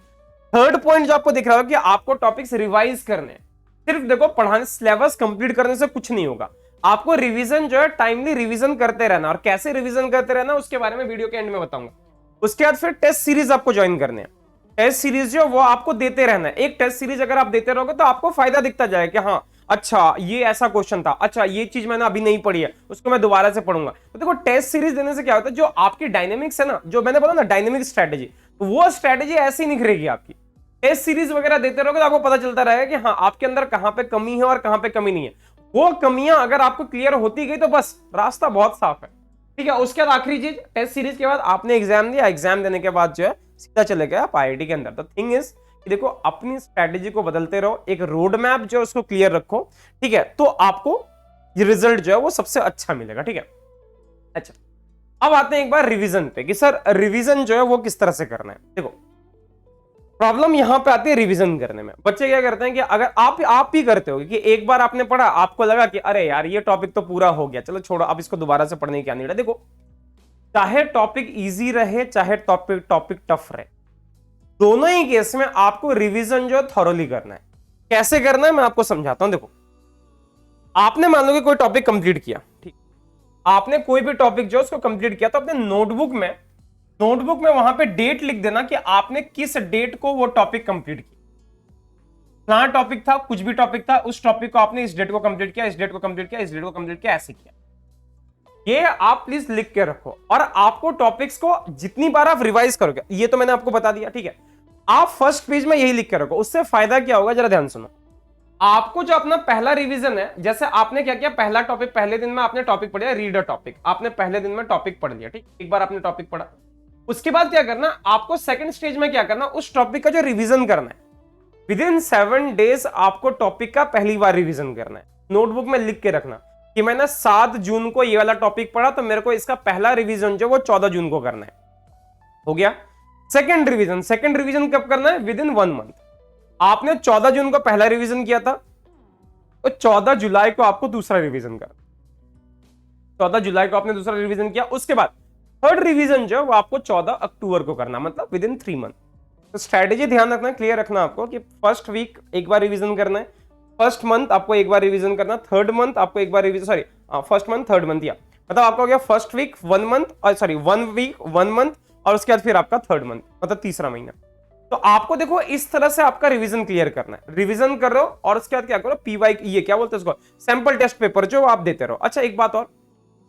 थर्ड पॉइंट जो आपको दिख रहा होगा कि आपको टॉपिक्स रिवाइज करने हैं। सिर्फ देखो, पढ़ाने, सिलेबस कंप्लीट करने से कुछ नहीं होगा, आपको रिवीजन जो है टाइमली रिवीजन करते रहना। और कैसे रिवीजन करते रहना उसके बारे में वीडियो के एंड में बताऊंगा। उसके बाद फिर टेस्ट सीरीज आपको ज्वाइन करने हैं। टेस्ट सीरीज जो वो आपको देते रहना है। एक टेस्ट सीरीज अगर आप देते रहोगे तो आपको फायदा दिखता जाएगा कि हाँ अच्छा ये ऐसा क्वेश्चन था, अच्छा ये चीज मैंने अभी नहीं पढ़ी है, उसको मैं दोबारा से पढ़ूंगा। तो देखो, टेस्ट सीरीज देने से क्या होता है, जो आपकी डायनेमिक्स है ना, जो मैंने बोला ना डायनेमिक स्ट्रेटेजी, तो वो स्ट्रेटेजी ऐसी निखरेगी आपकी। टेस्ट सीरीज वगैरह देते रहोगे तो आपको पता चलता रहेगा कि हाँ आपके अंदर कहां पे कमी है और कहां पे कमी नहीं है। वो कमियां अगर आपको क्लियर होती गई तो बस रास्ता बहुत साफ है, ठीक है। उसके बाद आखिरी चीज, टेस्ट सीरीज के बाद आपने एग्जाम दिया, एग्जाम देने के बाद जो है सीधा चले गए आप आईआईटी के अंदर। द थिंग इज कि देखो, अपनी स्ट्रेटेजी को बदलते रहो, एक रोड मैप जो है उसको क्लियर रखो, ठीक है, तो आपको ये रिजल्ट जो है वो सबसे अच्छा मिलेगा, ठीक है। अच्छा, अब आते हैं एक बार रिवीजन पे कि सर रिवीजन जो है वो किस तरह से करना है। देखो, प्रॉब्लम यहां पे आती है रिवीजन करने में। बच्चे क्या करते हैं कि अगर आप भी करते हो कि एक बार आपने पढ़ा, आपको लगा कि अरे यार ये टॉपिक तो पूरा हो गया, चलो छोड़ो, अब इसको दोबारा से पढ़ने की क्या नीड है। देखो, चाहे टॉपिक इजी रहे चाहे टॉपिक टफ रहे, दोनों ही केस में आपको रिवीजन जो थॉरोली करना है। कैसे करना है मैं आपको समझाता हूं। देखो, आपने मान लो कि कोई टॉपिक कंप्लीट किया, ठीक, आपने कोई भी टॉपिक जो उसको कंप्लीट किया, तो अपने नोटबुक में वहां पे डेट लिख देना कि आपने किस डेट को वो टॉपिक कंप्लीट किया। फलाना टॉपिक था, कुछ भी टॉपिक था, उस टॉपिक को आपने इस डेट को कंप्लीट किया, इस डेट को कंप्लीट किया, इस डेट को कंप्लीट किया, ऐसे किया। ये आप प्लीज लिख के रखो। और आपको टॉपिक्स को जितनी बार आप रिवाइज करोगे, ये तो मैंने आपको बता दिया, ठीक है, आप फर्स्ट पेज में यही लिख के रखो। उससे फायदा क्या होगा, जरा ध्यान सुनो। आपको जो अपना पहला रिवीजन है, जैसे आपने क्या किया, पहला टॉपिक, पहले दिन में आपने टॉपिक पढ़ा, रीड अ टॉपिक, आपने पहले दिन में टॉपिक पढ़ लिया, ठीक, एक बार आपने टॉपिक पढ़ा। उसके बाद क्या करना, आपको सेकंड स्टेज में क्या करना, उस टॉपिक का जो रिवीजन करना है, विद इन 7 डेज आपको टॉपिक का पहली बार रिवीजन करना है। नोटबुक में लिख के रखना कि मैंने 7 जून को ये वाला टॉपिक पढ़ा, तो मेरे को इसका पहला रिवीजन जो वो 14 जून को करना है। हो गया। सेकंड रिवीजन कब करना है, विद इन 1 मंथ। आपने 14 जून को पहला रिवीजन किया था, तो 14 जुलाई को आपको दूसरा रिवीजन करना। 14 जुलाई को आपने दूसरा रिवीजन किया, उसके बाद थर्ड रिवीजन जो है वो आपको 14 अक्टूबर को करना, मतलब विद इन 3 मंथ। तो स्ट्रेटेजी ध्यान रखना, क्लियर रखना आपको कि फर्स्ट वीक एक बार रिवीजन करना है, फर्स्ट मंथ आपको एक बार रिवीजन करना, थर्ड मंथ आपको एक बार revision, sorry first month third month, या मतलब आपका हो गया फर्स्ट वीक 1 मंथ, और सॉरी 1 वीक 1 मंथ, और उसके बाद फिर आपका थर्ड मंथ, मतलब तीसरा महीना। तो आपको देखो इस तरह से आपका रिवीजन क्लियर करना है। रिवीजन कर रहे हो और उसके बाद क्या करो, पीवाई, ये क्या बोलते हैं इसको, सैंपल टेस्ट पेपर जो आप देते रहो। अच्छा, एक बात और,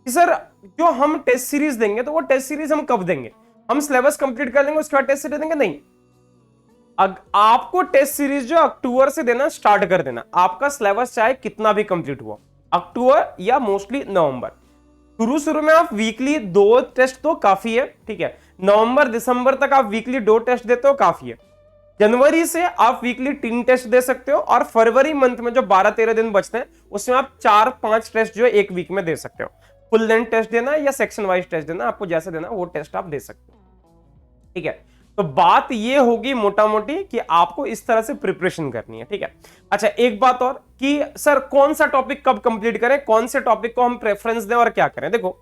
सर जो हम टेस्ट सीरीज देंगे, तो वो टेस्ट सीरीज हम कब देंगे, हम सिलेबस कंप्लीट कर लेंगे उसके बाद टेस्ट सीरीज देंगे? नहीं, आपको टेस्ट सीरीज जो अक्टूबर से देना स्टार्ट कर देना। आपका सिलेबस चाहे कितना भी कंप्लीट हुआ, अक्टूबर या मोस्टली नवंबर, शुरू में आप वीकली 2 टेस्ट तो काफी है, ठीक है। नवंबर दिसंबर तक आप वीकली 2 टेस्ट देते हो, काफी है। जनवरी से आप वीकली 3 टेस्ट दे सकते हो, और फरवरी मंथ में जो 12-13 दिन बचते हैं उसमें आप 4-5 टेस्ट जो है एक वीक में दे सकते हो। फुल लेंथ टेस्ट देना या सेक्शन वाइज टेस्ट देना, आपको जैसे देना वो टेस्ट आप दे सकते हो, ठीक है। तो बात ये होगी मोटा मोटी कि आपको इस तरह से प्रिपरेशन करनी है, ठीक है। अच्छा, एक बात और कि सर कौन सा टॉपिक कब कंप्लीट करें, कौन से टॉपिक को हम प्रेफरेंस दें और क्या करें। देखो,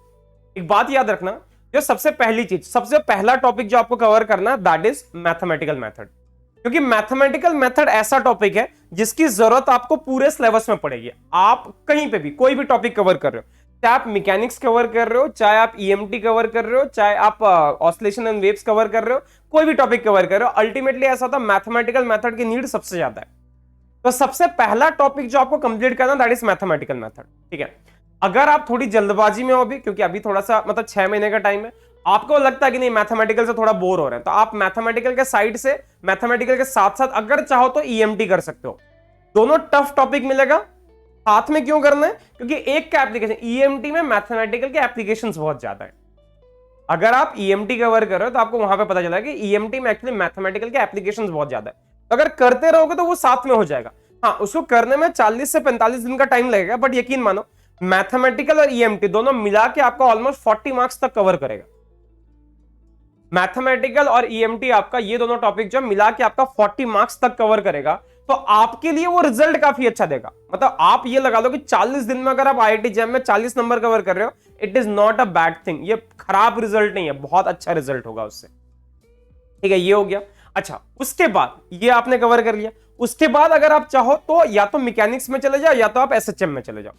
एक बात याद रखना, जो सबसे पहली चीज, सबसे पहला टॉपिक जो आपको कवर करना है, दैट इज मैथमेटिकल मेथड। क्योंकि मैथमेटिकल मेथड ऐसा टॉपिक है जिसकी जरूरत आपको पूरे सिलेबस में पड़ेगी। आप कहीं पे भी कोई भी टॉपिक कवर कर रहे हो, चाहे आप मैकेनिक्स कवर कर रहे हो, चाहे आप ईएमटी कवर कर रहे हो, चाहे आप ऑसिलेशन एंड वेव्स कवर कर रहे हो, कोई भी टॉपिक कवर कर रहे हो, अल्टीमेटली ऐसा होता है मैथमेटिकल मेथड की नीड सबसे ज्यादा है। तो सबसे पहला टॉपिक जो आपको कंप्लीट करना दैट इज मैथमेटिकल मेथड, ठीक है। अगर आप थोड़ी जल्दबाजी में हो अभी, क्योंकि अभी थोड़ा सा मतलब 6 महीने का टाइम है, आपको लगता है कि नहीं मैथमेटिकल से थोड़ा बोर हो रहे हैं, तो आप मैथमेटिकल के साइड से, मैथमेटिकल के साथ साथ अगर चाहो तो ईएमटी कर सकते हो। दोनों टफ टॉपिक मिलेगा। साथ में क्यों करना है? क्योंकि एक का एप्लीकेशन, ईएमटी में मैथमेटिकल के एप्लीकेशंस बहुत ज्यादा है। अगर आप ईएमटी कवर कर रहे हो तो आपको वहां पे पता चला कि ईएमटी में एक्चुअली मैथमेटिकल के एप्लीकेशंस बहुत ज्यादा है। तो अगर करते रहोगे तो वो साथ में हो जाएगा। हाँ, उसको करने में 40 से 45 दिन का टाइम लगेगा, बट यकीन मानो मैथमेटिकल और ईएमटी दोनों मिला के आपको ऑलमोस्ट 40 मार्क्स तक कवर करेगा। मैथमेटिकल और ईएमटी आपका ये दोनों टॉपिक जो मिला के आपका 40 मार्क्स तक कवर करेगा, तो आपके लिए वो रिजल्ट काफी अच्छा देगा। मतलब आप ये लगा लो कि 40 दिन में अगर आप आईआईटी जैम में 40 नंबर कवर कर रहे हो, it is not a bad thing. ये खराब रिजल्ट नहीं है, बहुत अच्छा रिजल्ट होगा उससे, ठीक है। ये हो गया। अच्छा, उसके बाद ये आपने कवर कर लिया। उसके बाद अगर आप चाहो तो या तो मैकेनिक्स में चले जाओ या तो आप एसएचएम में चले जाओ,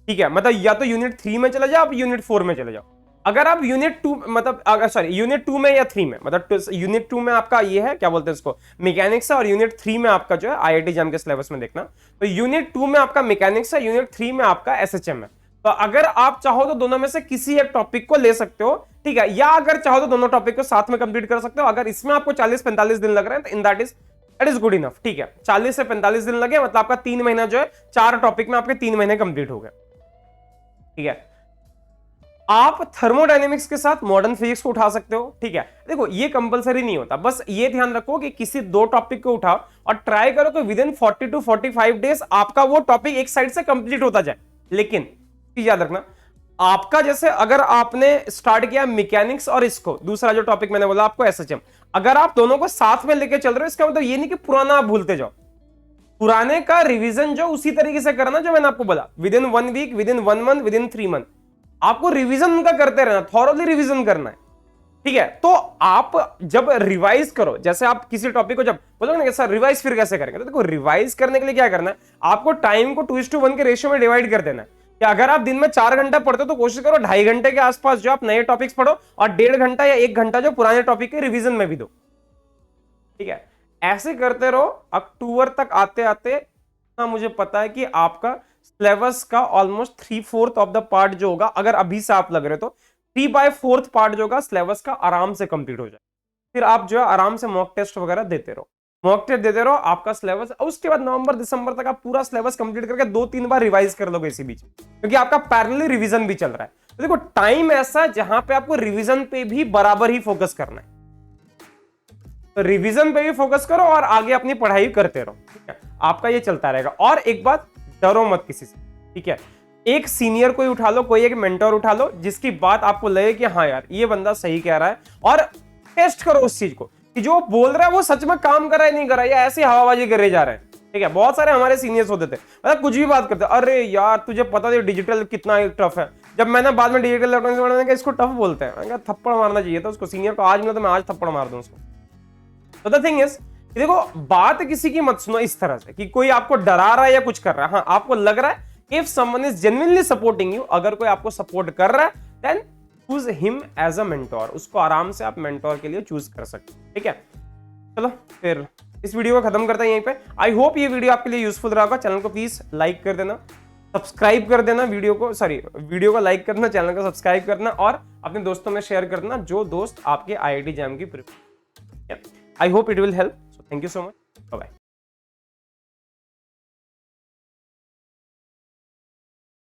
ठीक है। मतलब या तो यूनिट 3 में चले जाओ, आप यूनिट 4 में चले जाओ। अगर आप यूनिट 2 मतलब सॉरी यूनिट 2 में या 3 में, मतलब यूनिट 2 में आपका ये है क्या बोलते हैं इसको, मैकेनिक्स है, और यूनिट 3 में आपका जो है आईआईटी जैम के सिलेबस में देखना, तो यूनिट 2 में आपका मैकेनिक्स है, यूनिट 3 में आपका एसएचएम है। तो अगर आप चाहो तो दोनों में से किसी एक टॉपिक को ले सकते हो, ठीक है, या अगर चाहो तो दोनों टॉपिक को साथ में कंप्लीट कर सकते हो। अगर इसमें आपको 40-45 दिन लग रहे हैं तो in that is good enough, ठीक है। 40 से 45 दिन लगे मतलब आपका 3 महीना जो है 4 टॉपिक में आपके 3 महीने कंप्लीट हो गए, ठीक है। आप थर्मोडायनेमिक्स के साथ मॉडर्न फिजिक्स को उठा सकते हो, ठीक है। देखो ये कंपलसरी नहीं होता, बस ये ध्यान रखो कि किसी 2 टॉपिक को उठाओ और ट्राई करो कि विद इन 40 to 45 डेज आपका वो टॉपिक एक साइड से कंप्लीट होता जाए। लेकिन याद रखना, आपका जैसे अगर आपने स्टार्ट किया मैकेनिक्स और इसको, दूसरा जो टॉपिक मैंने बोला आपको एसएचएम, अगर आप दोनों को साथ में लेके चल रहे हो, इसका मतलब ये नहीं कि पुराना आप भूलते जाओ। पुराने का रिवीजन जो उसी तरीके से करना जो मैंने आपको बोला, within 1 week, within 1 month, within 3 month, आपको रिवीजन उनका करते रहना, थॉरोली रिवीजन करना है, ठीक है। तो आप जब रिवाइज करो, जैसे आप किसी टॉपिक को जब बोलोगे ना सर रिवाइज फिर कैसे करेंगे, तो देखो रिवाइज करने के लिए क्या करना है, आपको टाइम को 2:1 के रेशियो में डिवाइड कर देना है। कि अगर आप दिन में 4 घंटा पढ़ते हो तो कोशिश करो 2.5 घंटे के आसपास जो आप नए टॉपिक्स पढ़ो, और 1.5 घंटा या 1 घंटा जो पुराने टॉपिक के रिवीजन में भी दो, ठीक है। ऐसे करते रहो, अक्टूबर तक आते आते मुझे पता है कि आपका सिलेबस का ऑलमोस्ट 3/4 ऑफ द पार्ट जो होगा, अगर अभी से आप लग रहे तो 3/4 पार्ट जो होगा सिलेबस का आराम से कंप्लीट हो जाए। फिर आप जो है आराम से मॉक टेस्ट वगैरह देते रहो, मॉक टेस्ट देते रहो, आपका सिलेबस, उसके बाद नवंबर दिसंबर तक आप पूरा सिलेबस कंप्लीट करके 2-3 बार रिवाइज कर लोगे इसी बीच, क्योंकि आपका पैरेलली रिवीजन भी चल रहा है। तो देखो टाइम ऐसा है जहां पे आपको रिवीजन पे भी बराबर ही फोकस करना है, तो रिवीजन पे भी फोकस करो और आगे अपनी पढ़ाई करते रहो, ठीक है। आपका ये चलता रहेगा। और एक बात, डरो मत किसी से, ठीक है। एक सीनियर कोई उठा लो, कोई एक मेंटर उठा लो जिसकी बात आपको लगे कि हाँ यार ये बंदा सही कह रहा है, और टेस्ट करो उस चीज को कि जो बोल रहा है वो सच में काम कर रहा है नहीं कर रहा है, या ऐसे हवाबाजी करे जा रहे हैं, ठीक है। बहुत सारे हमारे सीनियर्स होते थे मतलब कुछ भी बात करते, अरे यार तुझे पता है डिजिटल कितना टफ है। जब मैंने बाद में डिजिटल इलेक्ट्रॉनिक्स पढ़ा, मैंने कहा इसको टफ बोलते हैं, मैंने कहा थप्पड़ मारना चाहिए था उसको, सीनियर को आज मिला तो मैं आज थप्पड़ मार दूं उसको। तो द थिंग इज, देखो बात किसी की मत सुनो इस तरह से कि कोई आपको डरा रहा है या कुछ कर रहा है। हाँ, आपको लग रहा है if someone is genuinely supporting you, अगर कोई आपको सपोर्ट कर रहा है, then choose him as a mentor, उसको आराम से आप मेंटोर के लिए चूज कर सकते हैं, ठीक है। चलो फिर इस वीडियो को खत्म करते हैं यहीं पे। आई होप ये वीडियो आपके लिए यूजफुल रहा होगा। चैनल को प्लीज लाइक कर देना, सब्सक्राइब कर देना, वीडियो को लाइक करना, चैनल को सब्सक्राइब करना, और अपने दोस्तों में शेयर कर देना जो दोस्त आपके आईआईटी जैम की preparation. I hope it will help. So thank you so much. Bye bye.